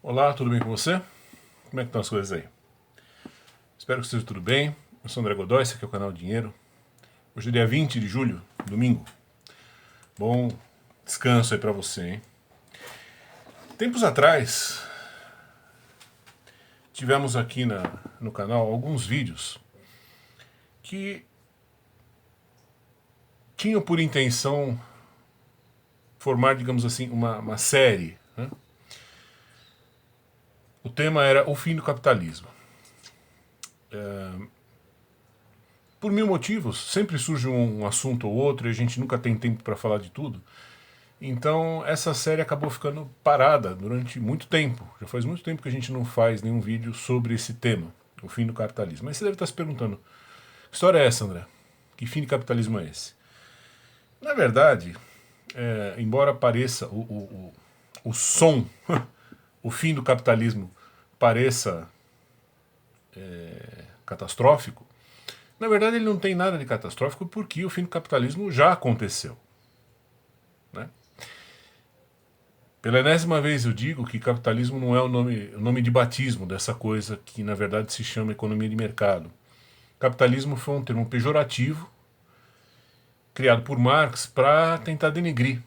Olá, tudo bem com você? Como é que estão as coisas aí? Espero que esteja tudo bem. Eu sou André Godoy, esse aqui é o canal Dinheiro. Hoje é dia 20 de julho, domingo. Bom descanso aí pra você, hein? Tempos atrás, tivemos aqui no canal alguns vídeos que tinham por intenção formar, digamos assim, uma série, né? O tema era o fim do capitalismo. Por mil motivos, sempre surge um assunto ou outro e a gente nunca tem tempo para falar de tudo. Então essa série acabou ficando parada durante muito tempo. Já faz muito tempo que a gente não faz nenhum vídeo sobre esse tema, o fim do capitalismo. Mas você deve estar se perguntando, que história é essa, André? Que fim de capitalismo é esse? Na verdade, embora pareça o som, o fim do capitalismo pareça catastrófico, na verdade ele não tem nada de catastrófico porque o fim do capitalismo já aconteceu. Né? Pela enésima vez eu digo que capitalismo não é o nome de batismo dessa coisa que na verdade se chama economia de mercado. Capitalismo foi um termo pejorativo criado por Marx para tentar denegrir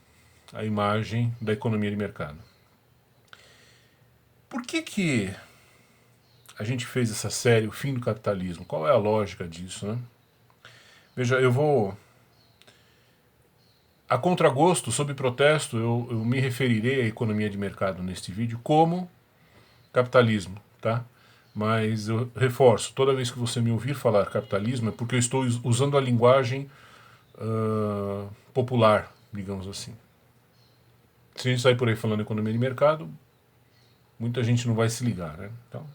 a imagem da economia de mercado. Por que a gente fez essa série, O Fim do Capitalismo? Qual é a lógica disso, né? Veja, eu vou... A contragosto, sob protesto, eu me referirei à economia de mercado neste vídeo como capitalismo, tá? Mas eu reforço, toda vez que você me ouvir falar capitalismo é porque eu estou usando a linguagem popular, digamos assim. Se a gente sair por aí falando economia de mercado, muita gente não vai se ligar, né? Então,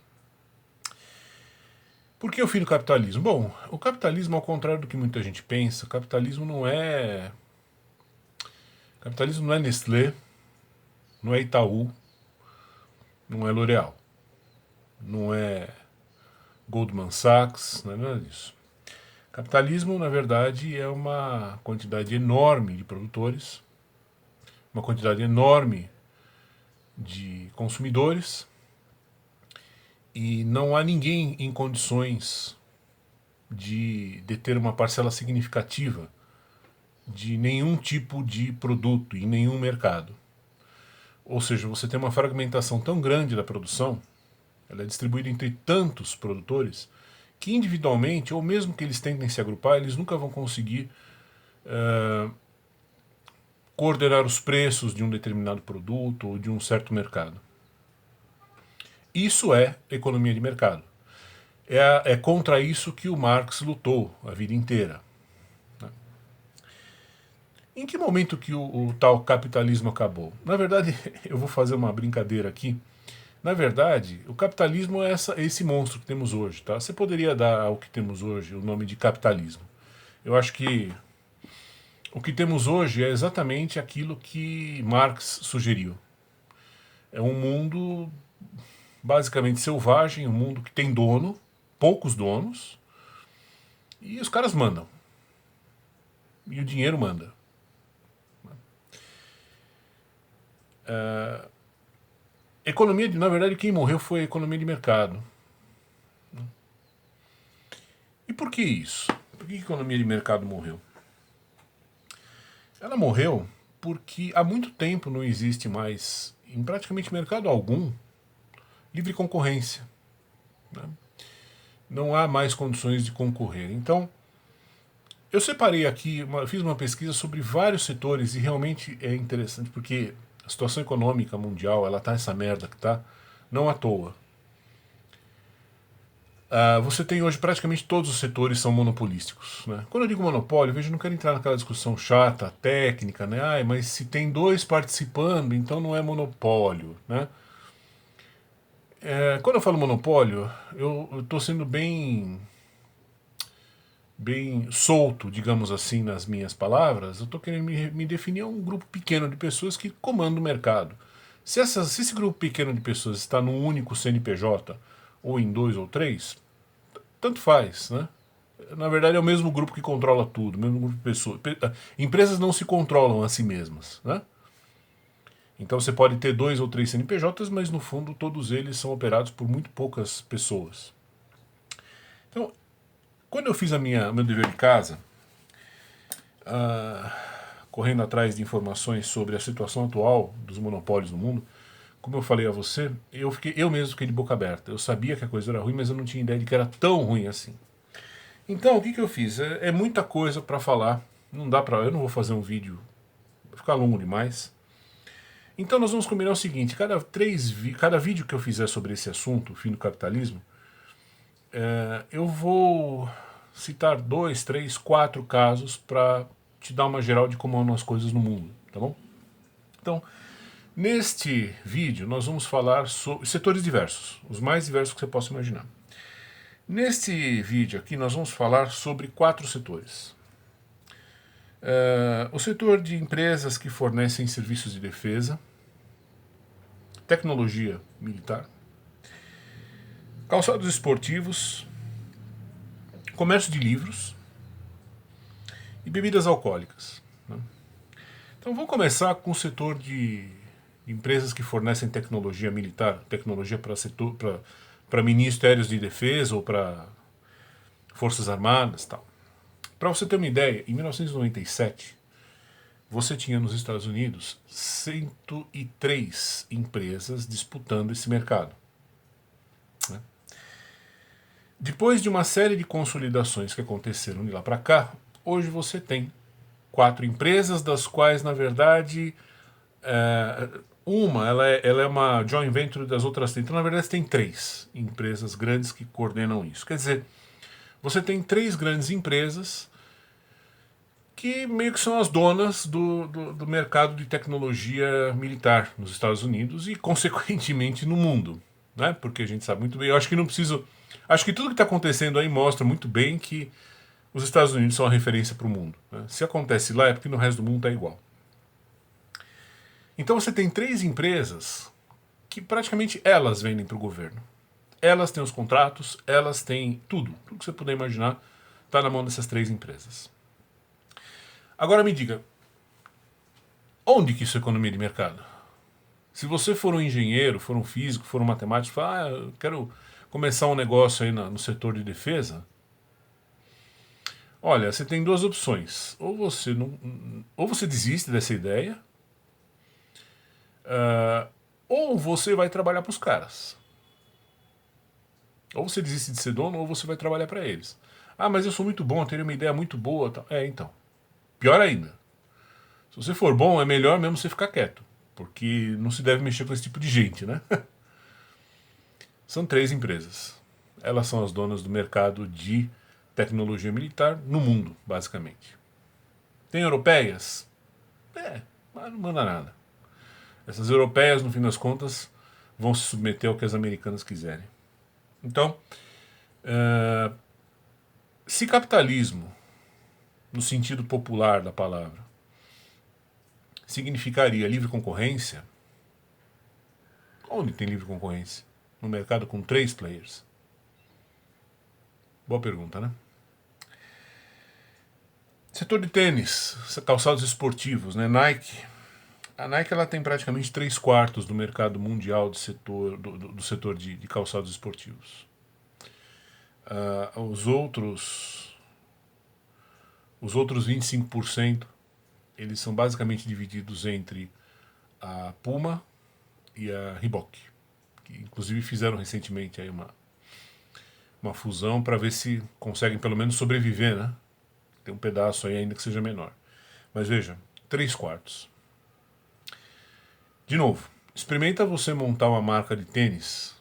por que o fim do capitalismo? Bom, o capitalismo, ao contrário do que muita gente pensa, capitalismo não é Nestlé, não é Itaú, não é L'Oréal, não é Goldman Sachs, não é nada disso. Capitalismo, na verdade, é uma quantidade enorme de produtores, uma quantidade enorme de consumidores, e não há ninguém em condições de deter uma parcela significativa de nenhum tipo de produto em nenhum mercado. Ou seja, você tem uma fragmentação tão grande da produção, ela é distribuída entre tantos produtores, que individualmente, ou mesmo que eles tentem se agrupar, eles nunca vão conseguir coordenar os preços de um determinado produto ou de um certo mercado. Isso é economia de mercado. É contra isso que o Marx lutou a vida inteira. Em que momento que o tal capitalismo acabou? Na verdade, eu vou fazer uma brincadeira aqui. Na verdade, o capitalismo é esse monstro que temos hoje. Tá? Você poderia dar ao que temos hoje o nome de capitalismo. Eu acho que o que temos hoje é exatamente aquilo que Marx sugeriu. É um mundo basicamente selvagem, um mundo que tem dono, poucos donos, e os caras mandam. E o dinheiro manda. Economia, na verdade, quem morreu foi a economia de mercado. E por que isso? Por que a economia de mercado morreu? Ela morreu porque há muito tempo não existe mais, em praticamente mercado algum, livre concorrência. Né? Não há mais condições de concorrer. Então, eu separei aqui, fiz uma pesquisa sobre vários setores e realmente é interessante porque a situação econômica mundial, ela tá essa merda que tá, não à toa. Você tem hoje praticamente todos os setores são monopolísticos. Né? Quando eu digo monopólio, veja, eu não quero entrar naquela discussão chata, técnica, né? Ai, mas se tem dois participando, então não é monopólio. Né? Quando eu falo monopólio, eu estou sendo bem solto, digamos assim, nas minhas palavras. Eu estou querendo me definir a um grupo pequeno de pessoas que comandam o mercado. Se esse grupo pequeno de pessoas está num único CNPJ, ou em dois ou três, tanto faz, né? Na verdade é o mesmo grupo que controla tudo, o mesmo grupo de pessoas. Empresas não se controlam a si mesmas, né? Então você pode ter 2 ou 3 CNPJs, mas no fundo todos eles são operados por muito poucas pessoas. Então, quando eu fiz meu dever de casa, correndo atrás de informações sobre a situação atual dos monopólios no mundo, como eu falei a você, eu mesmo fiquei de boca aberta. Eu sabia que a coisa era ruim, mas eu não tinha ideia de que era tão ruim assim. Então, o que eu fiz? É muita coisa para falar. Não dá para, eu não vou fazer um vídeo, vai ficar longo demais. Então nós vamos combinar o seguinte: cada vídeo que eu fizer sobre esse assunto, o fim do capitalismo, eu vou citar 2, 3, 4 casos para te dar uma geral de como andam as coisas no mundo, tá bom? Então, neste vídeo nós vamos falar sobre setores diversos, os mais diversos que você possa imaginar. Neste vídeo aqui nós vamos falar sobre 4 setores. O setor de empresas que fornecem serviços de defesa, tecnologia militar, calçados esportivos, comércio de livros e bebidas alcoólicas, né? Então vamos começar com o setor de empresas que fornecem tecnologia militar, tecnologia para ministérios de defesa ou para forças armadas, tal. Para você ter uma ideia, em 1997 você tinha nos Estados Unidos 103 empresas disputando esse mercado, né? Depois de uma série de consolidações que aconteceram de lá para cá, hoje você tem 4 empresas, das quais, na verdade, ela é uma joint venture das outras 3. Então, na verdade, você tem 3 empresas grandes que coordenam isso. Quer dizer, você tem 3 grandes empresas que meio que são as donas do mercado de tecnologia militar nos Estados Unidos e, consequentemente, no mundo, né? Porque a gente sabe muito bem, eu acho que não preciso... Acho que tudo que está acontecendo aí mostra muito bem que os Estados Unidos são a referência para o mundo, né? Se acontece lá é porque no resto do mundo está igual. Então você tem 3 empresas que praticamente elas vendem para o governo. Elas têm os contratos, elas têm tudo. Tudo que você puder imaginar está na mão dessas 3 empresas. Agora me diga, onde que isso é economia de mercado? Se você for um engenheiro, for um físico, for um matemático, fala, eu quero começar um negócio aí no setor de defesa, olha, você tem 2 opções. Ou você desiste dessa ideia, ou você vai trabalhar para os caras. Ou você desiste de ser dono, ou você vai trabalhar para eles. Ah, mas eu sou muito bom, eu teria uma ideia muito boa. Então. Pior ainda. Se você for bom, é melhor mesmo você ficar quieto. Porque não se deve mexer com esse tipo de gente, né? São 3 empresas. Elas são as donas do mercado de tecnologia militar no mundo, basicamente. Tem europeias? Mas não manda nada. Essas europeias, no fim das contas, vão se submeter ao que as americanas quiserem. Então, se capitalismo, no sentido popular da palavra, significaria livre concorrência, onde tem livre concorrência? No mercado com 3 players? Boa pergunta, né? Setor de tênis, calçados esportivos, né? Nike. A Nike ela tem praticamente 3/4 do mercado mundial do setor de calçados esportivos. Os outros 25%, eles são basicamente divididos entre a Puma e a Reebok, que inclusive fizeram recentemente aí uma fusão para ver se conseguem pelo menos sobreviver, né? Tem um pedaço aí ainda que seja menor. Mas veja, 3/4. De novo, experimenta você montar uma marca de tênis.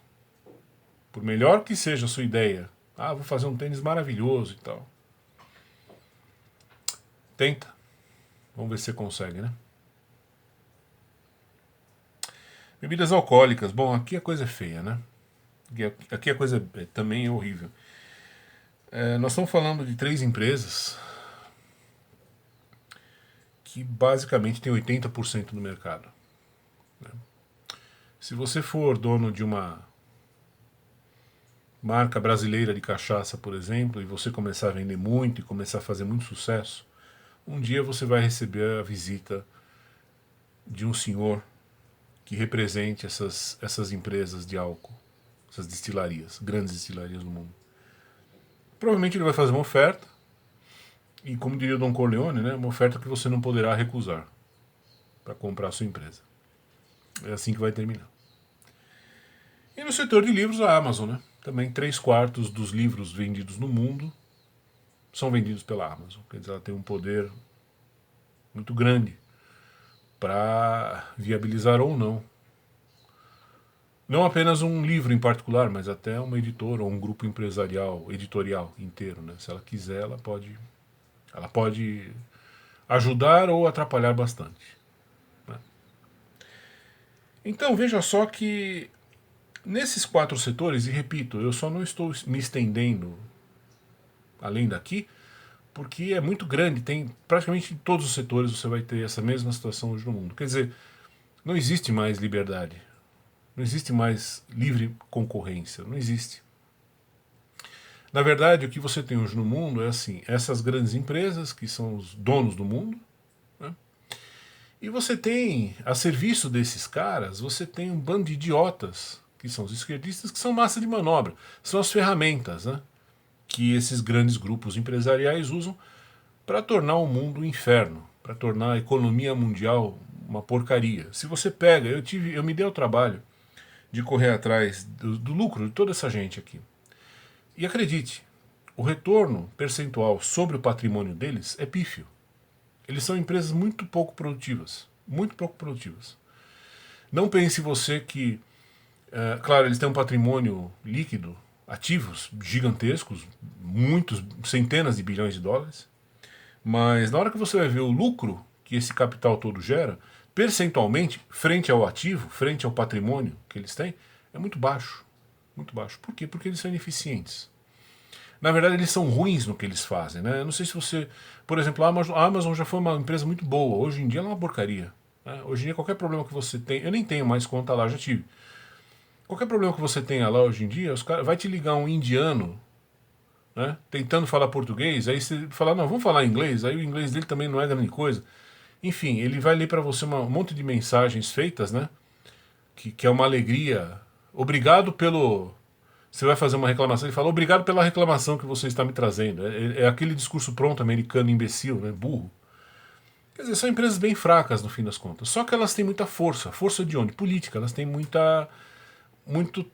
Por melhor que seja a sua ideia, vou fazer um tênis maravilhoso e tal. Tenta. Vamos ver se você consegue, né? Bebidas alcoólicas. Bom, aqui a coisa é feia, né? Aqui a coisa também é horrível. Nós estamos falando de 3 empresas que basicamente tem 80% do mercado, né? Se você for dono de uma marca brasileira de cachaça, por exemplo, e você começar a vender muito e começar a fazer muito sucesso, um dia você vai receber a visita de um senhor que represente essas empresas de álcool, essas destilarias, grandes destilarias do mundo. Provavelmente ele vai fazer uma oferta, e como diria o Don Corleone, né, uma oferta que você não poderá recusar para comprar a sua empresa. É assim que vai terminar. E no setor de livros, a Amazon, né? Também 3/4 dos livros vendidos no mundo são vendidos pela Amazon. Quer dizer, ela tem um poder muito grande para viabilizar ou não. Não apenas um livro em particular, mas até uma editora ou um grupo editorial inteiro, né? Se ela quiser, ela pode ajudar ou atrapalhar bastante, né? Então veja só que nesses 4 setores, e repito, eu só não estou me estendendo além daqui, porque é muito grande, tem praticamente em todos os setores você vai ter essa mesma situação hoje no mundo. Quer dizer, não existe mais liberdade, não existe mais livre concorrência, não existe. Na verdade, o que você tem hoje no mundo é assim, essas grandes empresas que são os donos do mundo, né? E você tem, a serviço desses caras, você tem um bando de idiotas, que são os esquerdistas, que são massa de manobra, são as ferramentas, né, que esses grandes grupos empresariais usam para tornar o mundo um inferno, para tornar a economia mundial uma porcaria. Se você pega, eu me dei o trabalho de correr atrás do lucro de toda essa gente aqui. E acredite, o retorno percentual sobre o patrimônio deles é pífio. Eles são empresas muito pouco produtivas. Muito pouco produtivas. Não pense você que... claro, eles têm um patrimônio líquido, ativos gigantescos, muitos, centenas de bilhões de dólares. Mas na hora que você vai ver o lucro que esse capital todo gera, percentualmente, frente ao ativo, frente ao patrimônio que eles têm, é muito baixo. Muito baixo. Por quê? Porque eles são ineficientes. Na verdade, eles são ruins no que eles fazem, né? Eu não sei se você... Por exemplo, a Amazon já foi uma empresa muito boa. Hoje em dia ela é uma porcaria, né? Hoje em dia qualquer problema que você tem... Eu nem tenho mais conta lá, já tive. Qualquer problema que você tenha lá hoje em dia, os caras vai te ligar um indiano, né, tentando falar português, aí você fala, não, vamos falar inglês, aí o inglês dele também não é grande coisa. Enfim, ele vai ler para você um monte de mensagens feitas, né, que é uma alegria. Obrigado pelo... Você vai fazer uma reclamação, ele fala, obrigado pela reclamação que você está me trazendo. É aquele discurso pronto americano, imbecil, né, burro. Quer dizer, são empresas bem fracas no fim das contas. Só que elas têm muita força. Força de onde? Política. Elas têm muito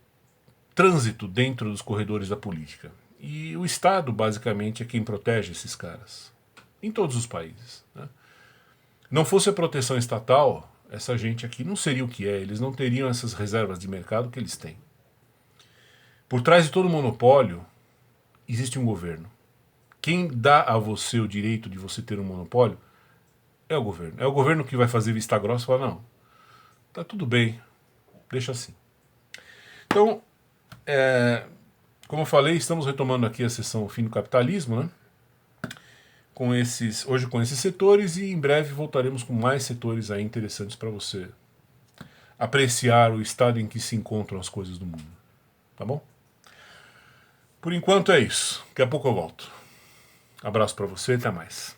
trânsito dentro dos corredores da política. E o Estado, basicamente, é quem protege esses caras. Em todos os países, né? Não fosse a proteção estatal, essa gente aqui não seria o que é. Eles não teriam essas reservas de mercado que eles têm. Por trás de todo monopólio, existe um governo. Quem dá a você o direito de você ter um monopólio é o governo. É o governo que vai fazer vista grossa e falar, não, tá tudo bem, deixa assim. Então, como eu falei, estamos retomando aqui a sessão Fim do Capitalismo, né? Hoje com esses setores, e em breve voltaremos com mais setores aí interessantes para você apreciar o estado em que se encontram as coisas do mundo. Tá bom? Por enquanto é isso. Daqui a pouco eu volto. Abraço para você, até mais.